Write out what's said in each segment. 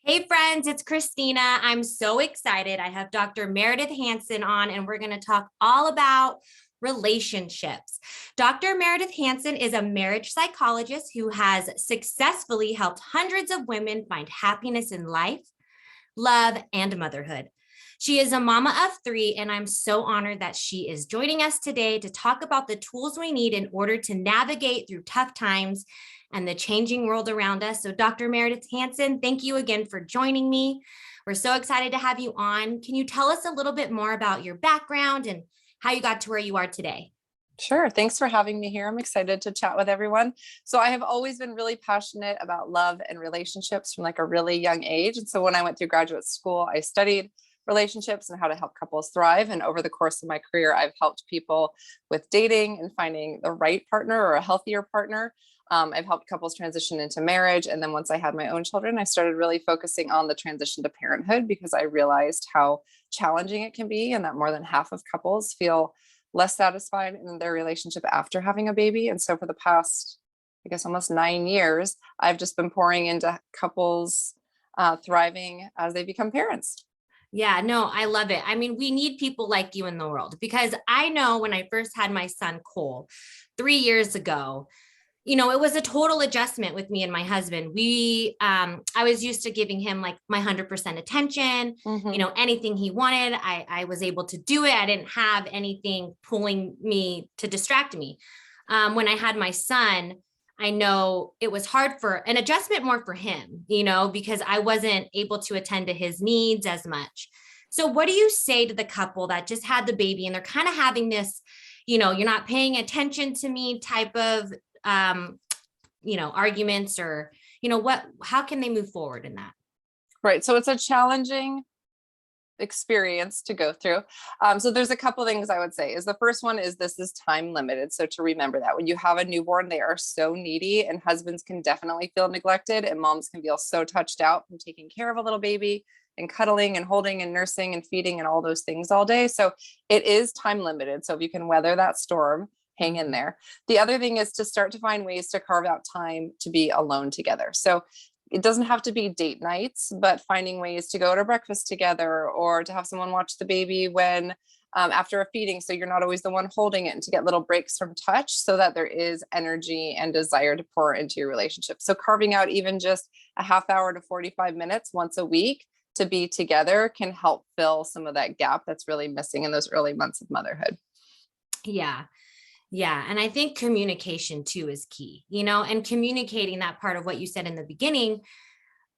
Hey friends, it's Christina. I'm so excited. I have Dr. Meredith Hansen on, and we're going to talk all about relationships. Dr. Meredith Hansen is a marriage psychologist who has successfully helped hundreds of women find happiness in life, love, and motherhood. She is a mama of three, and I'm so honored that she is joining us today to talk about the tools we need in order to navigate through tough times and the changing world around us. So, Dr. Meredith Hansen, thank you again for joining me. We're so excited to have you on. Can you tell us a little bit more about your background and how you got to where you are today? Sure. Thanks for having me here. I'm excited to chat with everyone. So I have always been really passionate about love and relationships from like a really young age. And so when I went through graduate school, I studied relationships and how to help couples thrive. And over the course of my career, I've helped people with dating and finding the right partner or a healthier partner. I've helped couples transition into marriage. And then once I had my own children, I started really focusing on the transition to parenthood because I realized how challenging it can be and that more than half of couples feel less satisfied in their relationship after having a baby. And so for the past, I guess, almost 9 years, I've just been pouring into couples thriving as they become parents. Yeah, no, I love it. I mean, we need people like you in the world because I know when I first had my son, Cole, 3 years ago, it was a total adjustment with me and my husband. I was used to giving him like my 100% attention, Mhm. anything he wanted, I was able to do it. I didn't have anything pulling me to distract me. When I had my son, I know it was hard for an adjustment more for him, because I wasn't able to attend to his needs as much. So what do you say to the couple that just had the baby and they're kind of having this, you're not paying attention to me type of um, arguments or, how can they move forward in that? Right. So it's a challenging experience to go through. So there's a couple things I would say is the first one is this is time limited. So to remember that when you have a newborn, they are so needy and husbands can definitely feel neglected and moms can feel so touched out from taking care of a little baby and cuddling and holding and nursing and feeding and all those things all day. So it is time limited. So if you can weather that storm, hang in there. The other thing is to start to find ways to carve out time to be alone together. So it doesn't have to be date nights, but finding ways to go to breakfast together or to have someone watch the baby when after a feeding. So you're not always the one holding it and to get little breaks from touch so that there is energy and desire to pour into your relationship. So carving out even just a half hour to 45 minutes once a week to be together can help fill some of that gap that's really missing in those early months of motherhood. Yeah. Yeah. And I think communication too is key, and communicating that part of what you said in the beginning,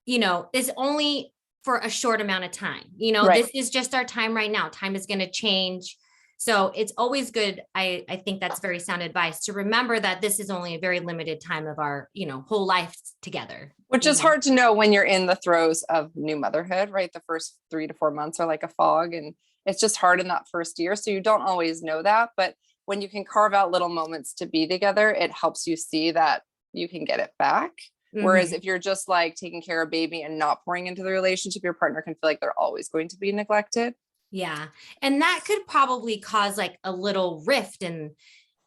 is only for a short amount of time. Right. This is just our time right now. Time is going to change. So it's always good. I think that's very sound advice to remember that this is only a very limited time of our, whole life together. Which is hard to know when you're in the throes of new motherhood, right? The first 3 to 4 months are like a fog and it's just hard in that first year. So you don't always know that. But when you can carve out little moments to be together, it helps you see that you can get it back. Whereas Mhm. if you're just like taking care of baby and not pouring into the relationship, your partner can feel like they're always going to be neglected. Yeah. And that could probably cause like a little rift in,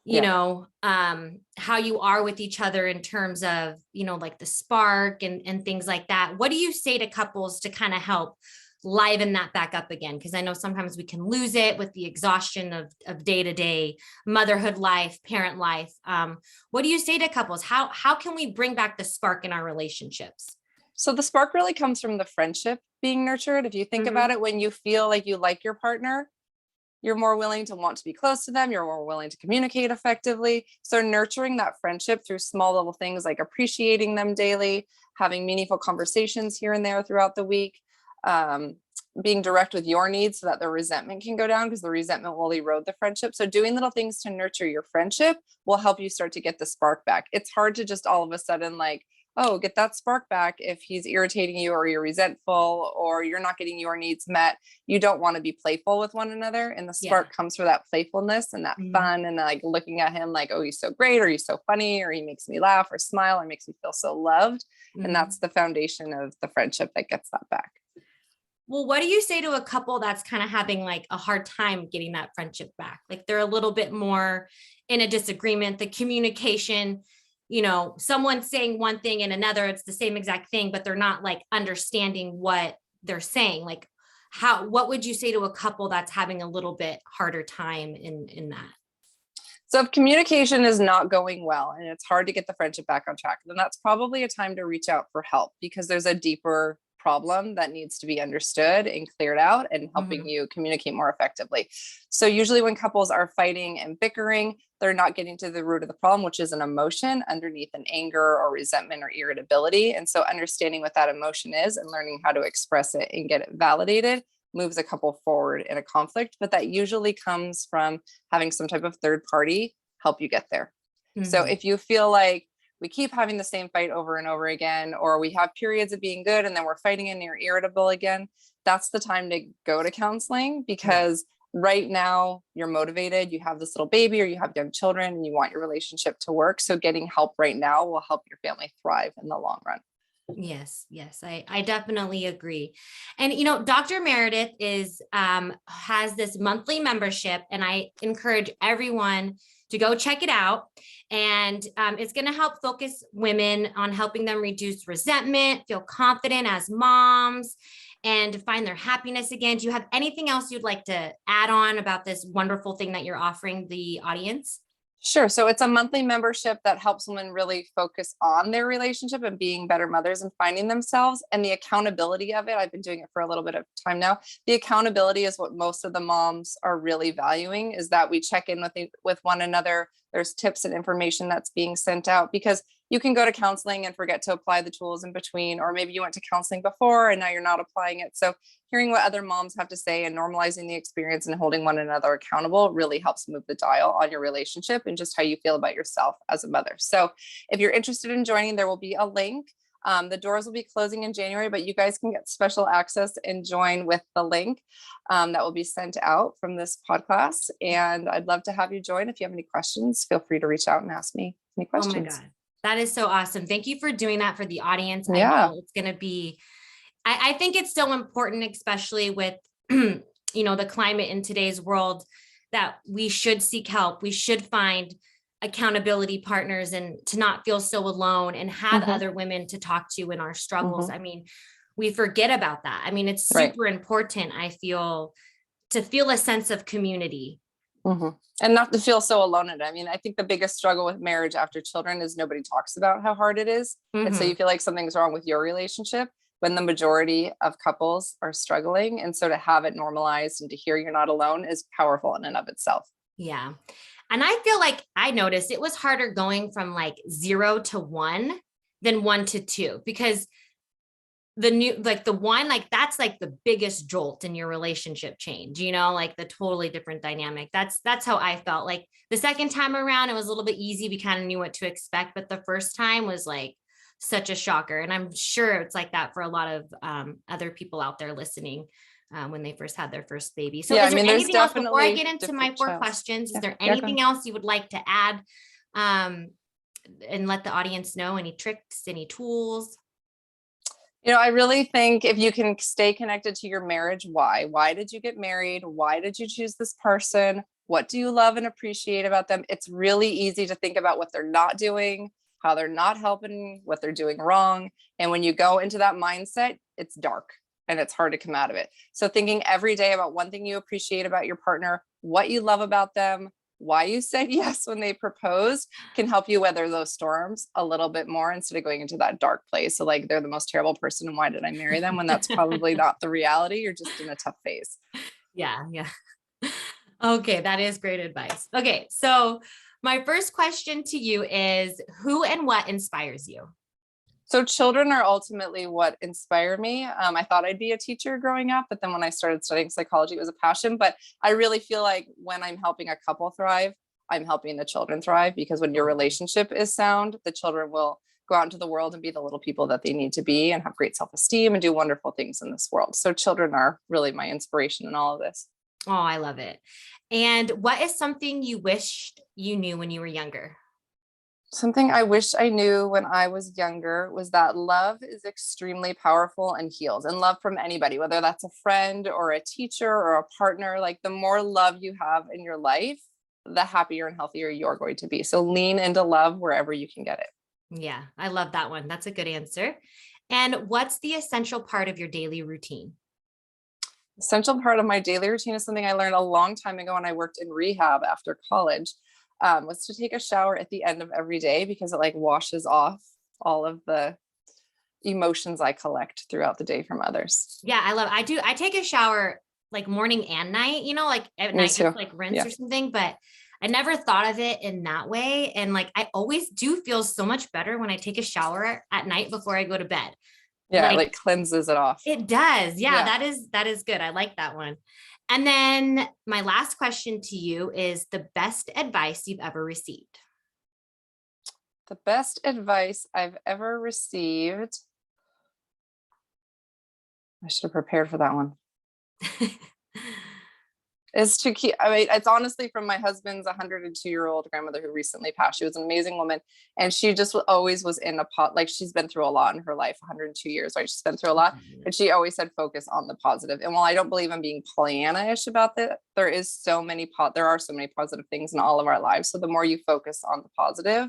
Yeah. how you are with each other in terms of, like the spark and things like that. What do you say to couples to kind of help liven that back up again? Because I know sometimes we can lose it with the exhaustion of day-to-day motherhood life, parent life. What do you say to couples? How can we bring back the spark in our relationships? So the spark really comes from the friendship being nurtured. If you think about Mhm. it, when you feel like you like your partner, you're more willing to want to be close to them. You're more willing to communicate effectively. So nurturing that friendship through small little things like appreciating them daily, having meaningful conversations here and there throughout the week, um, being direct with your needs so that the resentment can go down because the resentment will erode the friendship. So doing little things to nurture your friendship will help you start to get the spark back. It's hard to just all of a sudden like, oh, get that spark back if he's irritating you or you're resentful or you're not getting your needs met. You don't want to be playful with one another. And the Yeah. spark comes for that playfulness and that Mhm. fun and like looking at him like, oh, he's so great, or he's so funny, or he makes me laugh or smile or makes me feel so loved. And Mhm. that's the foundation of the friendship that gets that back. Well, what do you say to a couple that's kind of having like a hard time getting that friendship back? Like they're a little bit more in a disagreement, the communication someone saying one thing and another, it's the same exact thing, but they're not like understanding what they're saying. Like what would you say to a couple that's having a little bit harder time in that? So if communication is not going well and it's hard to get the friendship back on track, then that's probably a time to reach out for help, because there's a deeper problem that needs to be understood and cleared out, and helping you communicate more effectively. So usually when couples are fighting and bickering, they're not getting to the root of the problem, which is an emotion underneath an anger or resentment or irritability. And so understanding what that emotion is and learning how to express it and get it validated moves a couple forward in a conflict. But that usually comes from having some type of third party help you get there. So if you feel like we keep having the same fight over and over again, or we have periods of being good and then we're fighting and you're irritable again, that's the time to go to counseling, because right now you're motivated, you have this little baby or you have young children and you want your relationship to work. So getting help right now will help your family thrive in the long run. Yes, I definitely agree. And Dr. Meredith has this monthly membership, and I encourage everyone to go check it out. And it's going to help focus women on helping them reduce resentment, feel confident as moms, and find their happiness again. Do you have anything else you'd like to add on about this wonderful thing that you're offering the audience? Sure. So it's a monthly membership that helps women really focus on their relationship and being better mothers and finding themselves, and the accountability of it. I've been doing it for a little bit of time now. The accountability is what most of the moms are really valuing, is that we check in with one another. There's tips and information that's being sent out, because you can go to counseling and forget to apply the tools in between, or maybe you went to counseling before and now you're not applying it. So hearing what other moms have to say and normalizing the experience and holding one another accountable really helps move the dial on your relationship and just how you feel about yourself as a mother. So if you're interested in joining, there will be a link. The doors will be closing in January, but you guys can get special access and join with the link that will be sent out from this podcast. And I'd love to have you join. If you have any questions, feel free to reach out and ask me any questions. Oh my God. That is so awesome. Thank you for doing that for the audience. Yeah. I know it's going to be, I think it's so important, especially with, the climate in today's world, that we should seek help. We should find accountability partners, and to not feel so alone, and have other women to talk to in our struggles. I mean, we forget about that. I mean, it's super important, I feel, to feel a sense of community. And not to feel so alone in it. I mean, I think the biggest struggle with marriage after children is nobody talks about how hard it is. And so you feel like something's wrong with your relationship, when the majority of couples are struggling. And so to have it normalized and to hear you're not alone is powerful in and of itself. Yeah. And I feel like I noticed it was harder going from like 0 to 1 than 1 to 2, because the 1, like that's like the biggest jolt in your relationship change, like the totally different dynamic. That's how I felt. Like the second time around, it was a little bit easy. We kind of knew what to expect, but the first time was like such a shocker. And I'm sure it's like that for a lot of other people out there listening when they first had their first baby. So is there anything else before I get into my 4 questions? Is there anything else you would like to add and let the audience know? Any tricks, any tools? I really think if you can stay connected to your marriage, why did you get married? Why did you choose this person? What do you love and appreciate about them? It's really easy to think about what they're not doing, how they're not helping, what they're doing wrong. And when you go into that mindset, it's dark and it's hard to come out of it. So thinking every day about one thing you appreciate about your partner, what you love about them, why you said yes when they proposed, can help you weather those storms a little bit more, instead of going into that dark place. So like, they're the most terrible person and why did I marry them, when that's probably not the reality. You're just in a tough phase. Yeah. Okay. That is great advice. Okay. So my first question to you is, who and what inspires you? So children are ultimately what inspired me. I thought I'd be a teacher growing up, but then when I started studying psychology, it was a passion. But I really feel like when I'm helping a couple thrive, I'm helping the children thrive, because when your relationship is sound, the children will go out into the world and be the little people that they need to be and have great self-esteem and do wonderful things in this world. So children are really my inspiration in all of this. Oh, I love it. And what is something you wished you knew when you were younger? Something I wish I knew when I was younger was that love is extremely powerful and heals, and love from anybody, whether that's a friend or a teacher or a partner. Like the more love you have in your life, the happier and healthier you're going to be. So lean into love wherever you can get it. Yeah, I love that one. That's a good answer. And what's the essential part of your daily routine? Essential part of my daily routine is something I learned a long time ago when I worked in rehab after college, was to take a shower at the end of every day because it like washes off all of the emotions I collect throughout the day from others. Yeah, I take a shower like morning and night, like at Me night, just too. like rinse Yeah. or something, but I never thought of it in that way. And like, I always do feel so much better when I take a shower at night before I go to bed. Yeah. It Like like cleanses it off. it does. Yeah, Yeah. that is good. I like that one. And then my last question to you is the best advice you've ever received. The best advice I've ever received. I should have prepared for that one. Is to keep, I mean, it's honestly from my husband's 102-year-old grandmother who recently passed. She was an amazing woman. And she just always was in a pot. Like she's been through a lot in her life, 102 years, right? She's been through a lot, but she always said, focus on the positive. And while I don't believe in being Pollyanna-ish about that, there are so many positive things in all of our lives. So the more you focus on the positive,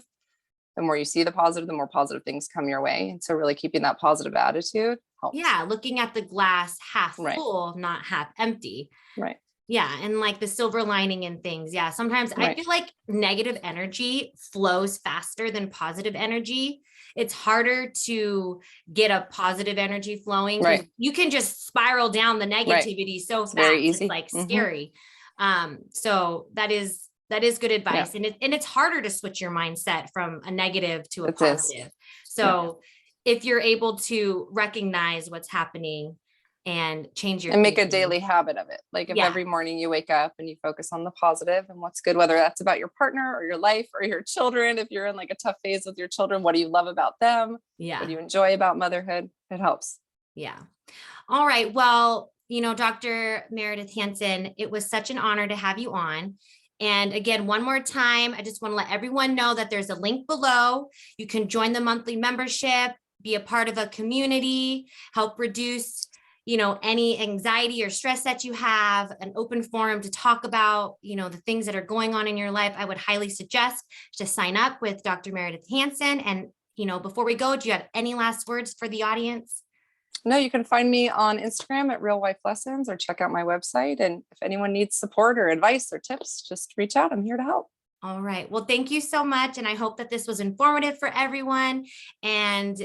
the more you see the positive, the more positive things come your way. And so really keeping that positive attitude helps. Yeah, looking at the glass half Right. full, not half empty. Right. Yeah. And like the silver lining in things. Yeah. Sometimes I Right. feel like negative energy flows faster than positive energy. It's harder to get a positive energy flowing because Right. you can just spiral down the negativity so It's very fast. easy. It's like scary. So that is good advice. Yeah. And it's harder to switch your mindset from a negative to a It is. positive. So if you're able to recognize what's happening and change your And make a thinking. daily habit of it. Like if Yeah. every morning you wake up and you focus on the positive and what's good, whether that's about your partner or your life or your children, if you're in like a tough phase with your children, what do you love about them? Yeah. What do you enjoy about motherhood? It helps. Yeah. All right. Well, Dr. Meredith Hansen, it was such an honor to have you on. And again, one more time, I just want to let everyone know that there's a link below. You can join the monthly membership, be a part of a community, help reduce any anxiety or stress that you have, an open forum to talk about, the things that are going on in your life. I would highly suggest to sign up with Dr. Meredith Hansen. And, before we go, do you have any last words for the audience? No, you can find me on Instagram at Real Wife Lessons or check out my website. And if anyone needs support or advice or tips, just reach out. I'm here to help. All right. Well, thank you so much. And I hope that this was informative for everyone. And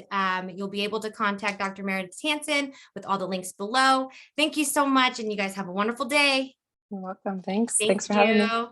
you'll be able to contact Dr. Meredith Hansen with all the links below. Thank you so much. And you guys have a wonderful day. You're welcome. Thanks for having me.